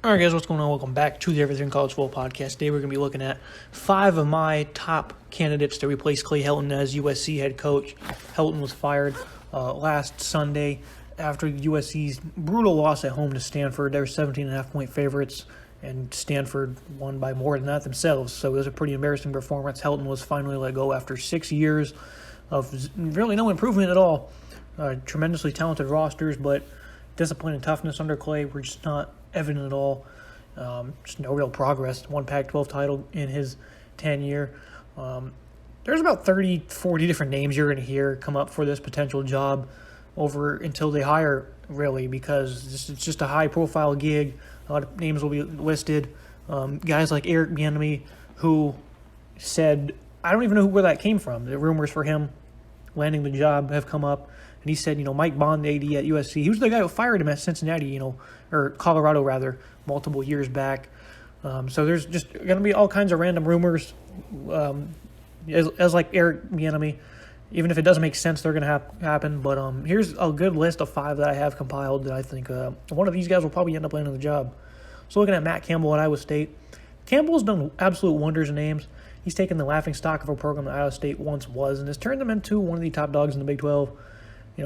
All right, guys, what's going on? Welcome back to the Everything College Football Podcast. Today we're going to be looking at 5 of my top candidates to replace Clay Helton as USC head coach. Helton was fired last Sunday after USC's brutal loss at home to Stanford. They were 17.5-point favorites, and Stanford won by more than that themselves. So it was a pretty embarrassing performance. Helton was finally let go after 6 years of really no improvement at all. Tremendously talented rosters, but discipline and toughness under Clay were just not evident at all. Just no real progress. One Pac-12 title in his tenure. There's about 30, 40 different names you're going to hear come up for this potential job over until they hire, really, because it's just a high-profile gig. A lot of names will be listed. Guys like Eric Bieniemy, who said, I don't even know where that came from. The rumors for him landing the job have come up. And he said, Mike Bond, the AD at USC, he was the guy who fired him at Cincinnati, or Colorado, rather, multiple years back. So there's just going to be all kinds of random rumors, as like Eric Bieniemy. Even if it doesn't make sense, they're going to happen. But here's a good list of 5 that I have compiled that I think one of these guys will probably end up landing the job. So looking at Matt Campbell at Iowa State. Campbell's done absolute wonders in names. He's taken the laughingstock of a program that Iowa State once was and has turned them into one of the top dogs in the Big 12.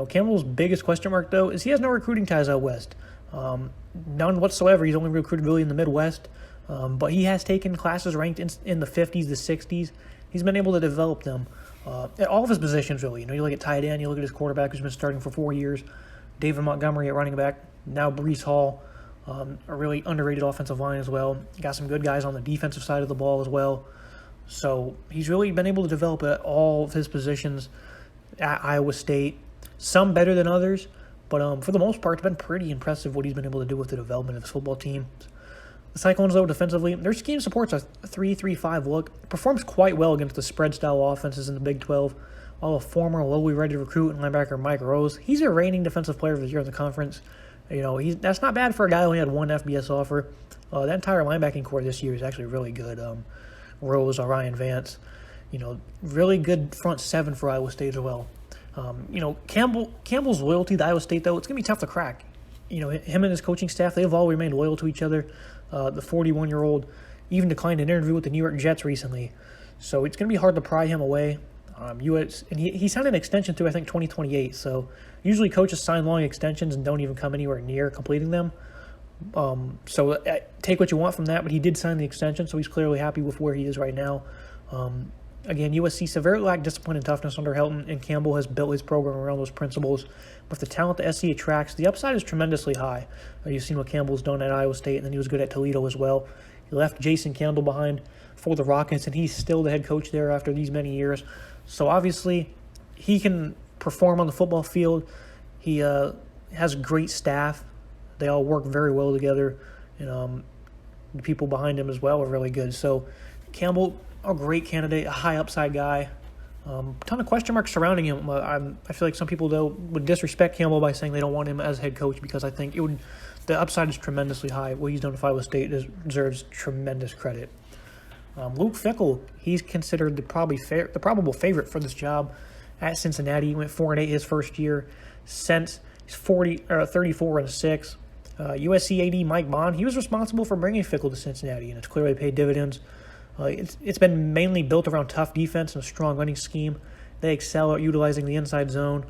Campbell's biggest question mark, though, is he has no recruiting ties out west. None whatsoever. He's only recruited really in the Midwest. But he has taken classes ranked in the 50s, the 60s. He's been able to develop them at all of his positions, really. You look at tight end, you look at his quarterback who's been starting for 4 years, David Montgomery at running back, now Breece Hall, a really underrated offensive line as well. Got some good guys on the defensive side of the ball as well. So he's really been able to develop at all of his positions at Iowa State. Some better than others, but for the most part, it's been pretty impressive what he's been able to do with the development of his football team. The Cyclones, though, defensively, their scheme supports a 3-3-5 look. It performs quite well against the spread-style offenses in the Big 12. While a former lowly rated recruit and linebacker Mike Rose, he's a reigning defensive player of the year in the conference. That's not bad for a guy who only had one FBS offer. That entire linebacking core this year is actually really good. Rose, Ryan Vance, really good front seven for Iowa State as well. Campbell's loyalty to Iowa State, though, it's going to be tough to crack. Him and his coaching staff, they've all remained loyal to each other. The 41-year-old even declined an interview with the New York Jets recently. So it's going to be hard to pry him away. And he signed an extension through, I think, 2028. So usually coaches sign long extensions and don't even come anywhere near completing them. So take what you want from that, but he did sign the extension, so he's clearly happy with where he is right now. Again, USC severely lacked discipline and toughness under Helton, and Campbell has built his program around those principles. With the talent the SC attracts, the upside is tremendously high. You've seen what Campbell's done at Iowa State, and then he was good at Toledo as well. He left Jason Kendall behind for the Rockets, and he's still the head coach there after these many years. So obviously, he can perform on the football field. He has great staff. They all work very well together, and the people behind him as well are really good. So Campbell, a great candidate, a high upside guy. Ton of question marks surrounding him. I feel like some people, though, would disrespect Campbell by saying they don't want him as head coach because I think the upside is tremendously high. What he's done with Iowa State deserves tremendous credit. Luke Fickell, he's considered the probable favorite for this job at Cincinnati. He went 4-8 his first year. Since he's 34-6. USC AD Mike Bond, he was responsible for bringing Fickell to Cincinnati, and it's clearly paid dividends. It's been mainly built around tough defense and a strong running scheme. They excel at utilizing the inside zone.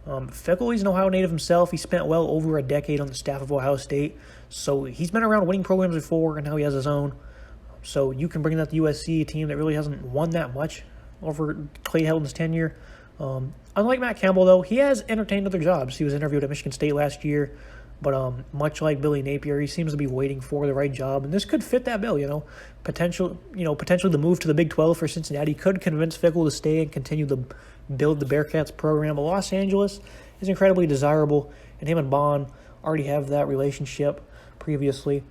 Fickell, he's an Ohio native himself. He spent well over a decade on the staff of Ohio State, so he's been around winning programs before, and now he has his own. So you can bring that to USC, a team that really hasn't won that much over Clay Helton's tenure. Unlike Matt Campbell, though, he has entertained other jobs. He was interviewed at Michigan State last year. But much like Billy Napier, he seems to be waiting for the right job, and this could fit that bill. Potentially the move to the Big 12 for Cincinnati could convince Fickell to stay and continue to build the Bearcats program. But Los Angeles is incredibly desirable, and him and Bond already have that relationship previously.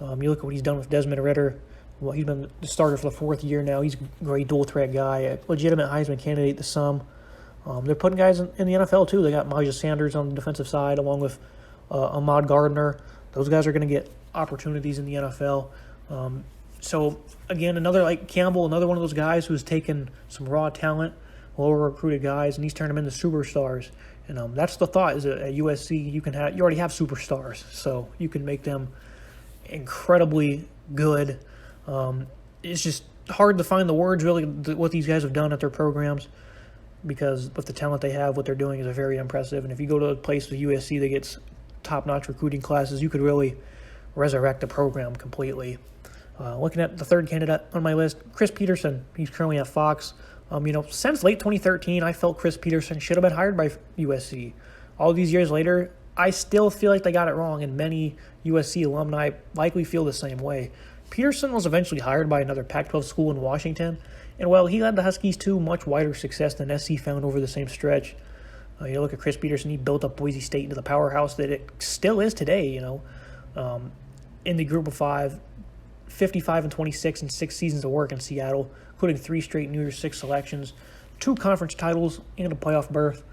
You look at what he's done with Desmond Ridder. Well, he's been the starter for the 4th year now. He's a great dual-threat guy, a legitimate Heisman candidate to some. They're putting guys in the NFL, too. They got Myjah Sanders on the defensive side, along with Ahmad Gardner. Those guys are going to get opportunities in the NFL. So, again, another like Campbell, another one of those guys who's taken some raw talent, lower recruited guys, and he's turned them into superstars. And that's the thought is at USC you already have superstars, so you can make them incredibly good. It's just hard to find the words, really, what these guys have done at their programs, because with the talent they have, what they're doing is very impressive. And if you go to a place like USC that gets top-notch recruiting classes, you could really resurrect the program completely. Looking at the third candidate on my list, Chris Petersen. He's currently at Fox. Since late 2013, I felt Chris Petersen should have been hired by USC. All these years later, I still feel like they got it wrong, and many USC alumni likely feel the same way. Petersen was eventually hired by another Pac-12 school in Washington, and while he led the Huskies to much wider success than SC found over the same stretch, you look at Chris Petersen, he built up Boise State into the powerhouse that it still is today, in the group of five, 55-26 in 6 seasons of work in Seattle, including 3 straight New Year's Six selections, 2 conference titles, and a playoff berth.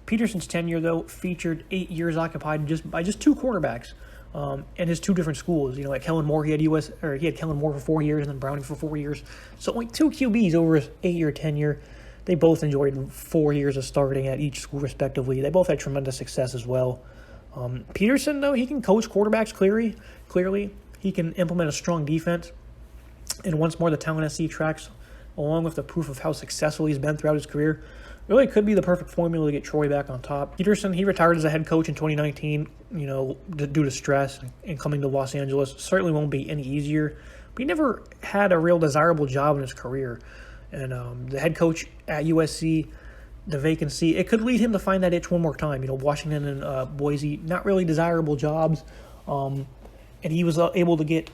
Petersen's tenure, though, featured 8 years occupied by just 2 quarterbacks, and his 2 different schools. At Kellen Moore, he had Kellen Moore for 4 years and then Browning for 4 years. So only 2 QBs over his 8-year tenure. They both enjoyed 4 years of starting at each school respectively. They both had tremendous success as well. Petersen, though, he can coach quarterbacks clearly. He can implement a strong defense. And once more, the talent SC tracks, along with the proof of how successful he's been throughout his career, really could be the perfect formula to get Troy back on top. Petersen, he retired as a head coach in 2019, due to stress, and coming to Los Angeles certainly won't be any easier. But he never had a real desirable job in his career. And the head coach at USC, the vacancy, it could lead him to find that itch one more time. Washington and Boise, not really desirable jobs. And he was able to get,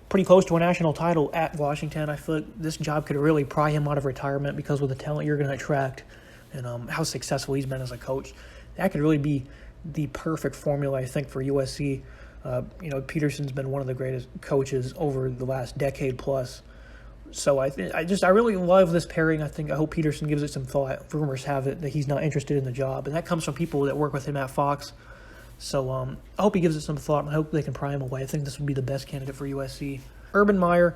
pretty close to a national title at Washington. I feel like this job could really pry him out of retirement because of the talent you're going to attract and how successful he's been as a coach. That could really be the perfect formula, I think, for USC. Petersen's been one of the greatest coaches over the last decade plus. So I really love this pairing. I hope Petersen gives it some thought. Rumors have it that he's not interested in the job, and that comes from people that work with him at Fox. So I hope he gives it some thought, and I hope they can pry him away. I think this would be the best candidate for USC. Urban Meyer,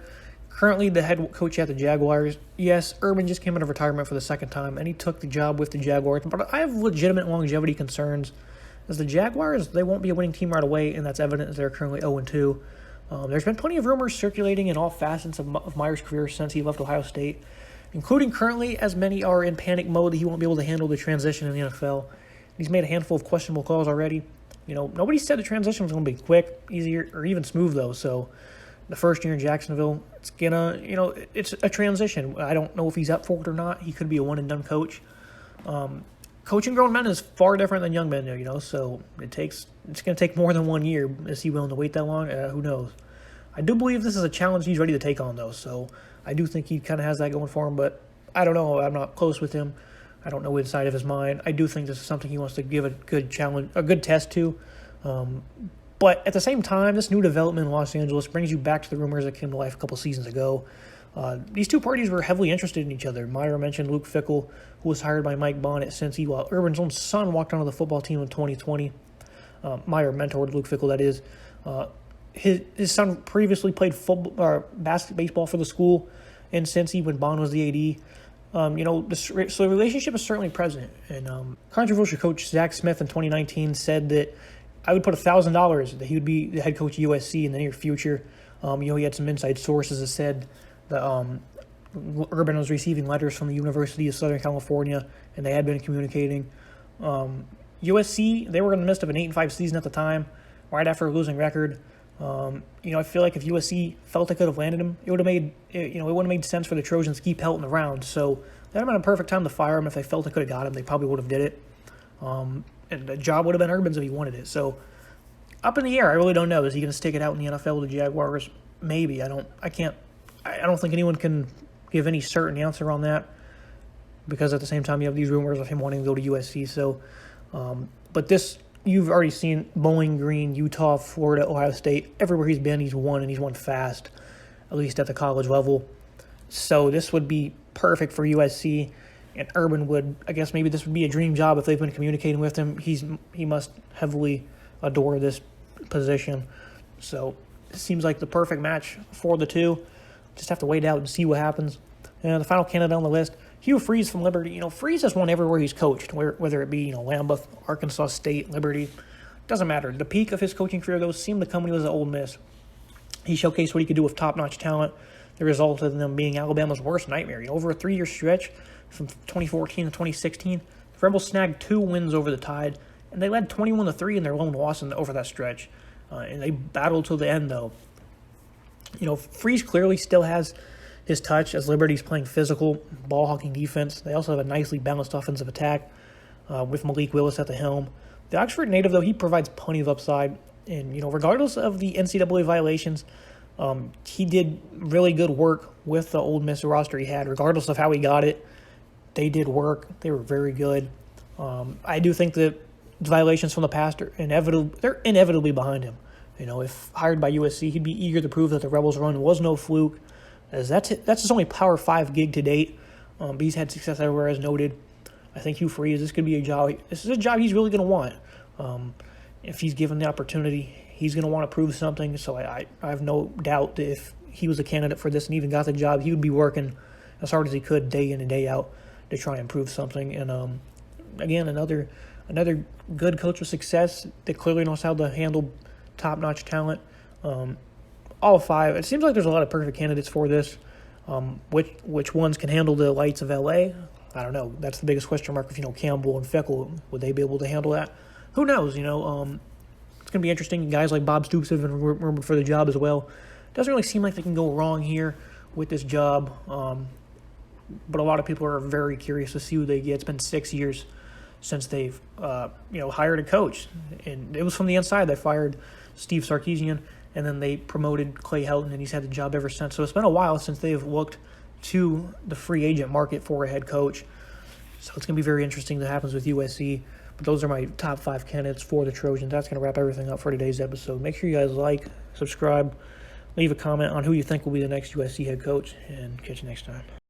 currently the head coach at the Jaguars. Yes, Urban just came out of retirement for the second time, and he took the job with the Jaguars. But I have legitimate longevity concerns, as the Jaguars, they won't be a winning team right away, and that's evident as they're currently 0-2. There's been plenty of rumors circulating in all facets of Meyer's career since he left Ohio State, including currently, as many are in panic mode that he won't be able to handle the transition in the NFL. He's made a handful of questionable calls already. Nobody said the transition was going to be quick, easier, or even smooth, though. So the first year in Jacksonville, it's it's a transition. I don't know if he's up for it or not. He could be a one-and-done coach. Coaching grown men is far different than young men do, so it's going to take more than 1 year. Is he willing to wait that long? Who knows? I do believe this is a challenge he's ready to take on, though, so I do think he kind of has that going for him, but I don't know. I'm not close with him. I don't know inside of his mind. I do think this is something he wants to give a good challenge, a good test to. But at the same time, this new development in Los Angeles brings you back to the rumors that came to life a couple seasons ago. These two parties were heavily interested in each other. Meyer mentioned Luke Fickell, who was hired by Mike Bond at Cincy, while Urban's own son walked onto the football team in 2020. Meyer mentored Luke Fickell, that is. His son previously played football or baseball for the school in Cincy when Bond was the AD. So the relationship is certainly present. And controversial coach Zach Smith in 2019 said that I would put $1,000 that he would be the head coach of USC in the near future. He had some inside sources that said that Urban was receiving letters from the University of Southern California, and they had been communicating. USC, they were in the midst of an 8-5 season at the time, right after a losing record. I feel like if USC felt they could have landed him, it would have made sense for the Trojans to keep Helton around. So that would have been a perfect time to fire him. If they felt they could have got him, they probably would have did it. And the job would have been Urban's if he wanted it. So up in the air, I really don't know. Is he going to stick it out in the NFL with the Jaguars? Maybe. I don't think anyone can give any certain answer on that, because at the same time you have these rumors of him wanting to go to USC. So, but this, you've already seen Bowling Green, Utah, Florida, Ohio State. Everywhere he's been, he's won, and he's won fast, at least at the college level. So this would be perfect for USC, and Urban would, I guess maybe this would be a dream job if they've been communicating with him. He must heavily adore this position. So it seems like the perfect match for the two. Just have to wait out and see what happens. And the final candidate on the list, Hugh Freeze from Liberty. Freeze has won everywhere he's coached, whether it be Lambeth, Arkansas State, Liberty. Doesn't matter. The peak of his coaching career, though, seemed to come when he was at Ole Miss. He showcased what he could do with top-notch talent. The result of them being Alabama's worst nightmare. Over a 3-year stretch from 2014 to 2016, the Rebels snagged 2 wins over the Tide, and they led 21-3 in their lone loss over that stretch. And they battled till the end, though. Freeze clearly still has his touch as Liberty's playing physical, ball-hawking defense. They also have a nicely balanced offensive attack with Malik Willis at the helm. The Oxford native, though, he provides plenty of upside. And, regardless of the NCAA violations, he did really good work with the Ole Miss roster he had. Regardless of how he got it, they did work. They were very good. I do think that the violations from the past are they're inevitably behind him. If hired by USC, he'd be eager to prove that the Rebels run was no fluke, as that's his only Power 5 gig to date. But he's had success everywhere, as noted. I think Hugh Freeze, this is a job he's really going to want. If he's given the opportunity, he's going to want to prove something. So I have no doubt that if he was a candidate for this and even got the job, he would be working as hard as he could day in and day out to try and prove something. And again, another good coach with success that clearly knows how to handle top-notch talent. All 5. It seems like there's a lot of perfect candidates for this. Which ones can handle the lights of LA? I don't know. That's the biggest question mark. If Campbell and Fickell, would they be able to handle that? Who knows? It's going to be interesting. Guys like Bob Stoops have been rumored for the job as well. Doesn't really seem like they can go wrong here with this job. But a lot of people are very curious to see who they get. It's been 6 years since they've hired a coach, and it was from the inside. They fired Steve Sarkisian, and then they promoted Clay Helton, and he's had the job ever since. So it's been a while since they've looked to the free agent market for a head coach. So it's going to be very interesting what happens with USC. But those are my top 5 candidates for the Trojans. That's going to wrap everything up for today's episode. Make sure you guys like, subscribe, leave a comment on who you think will be the next USC head coach, and catch you next time.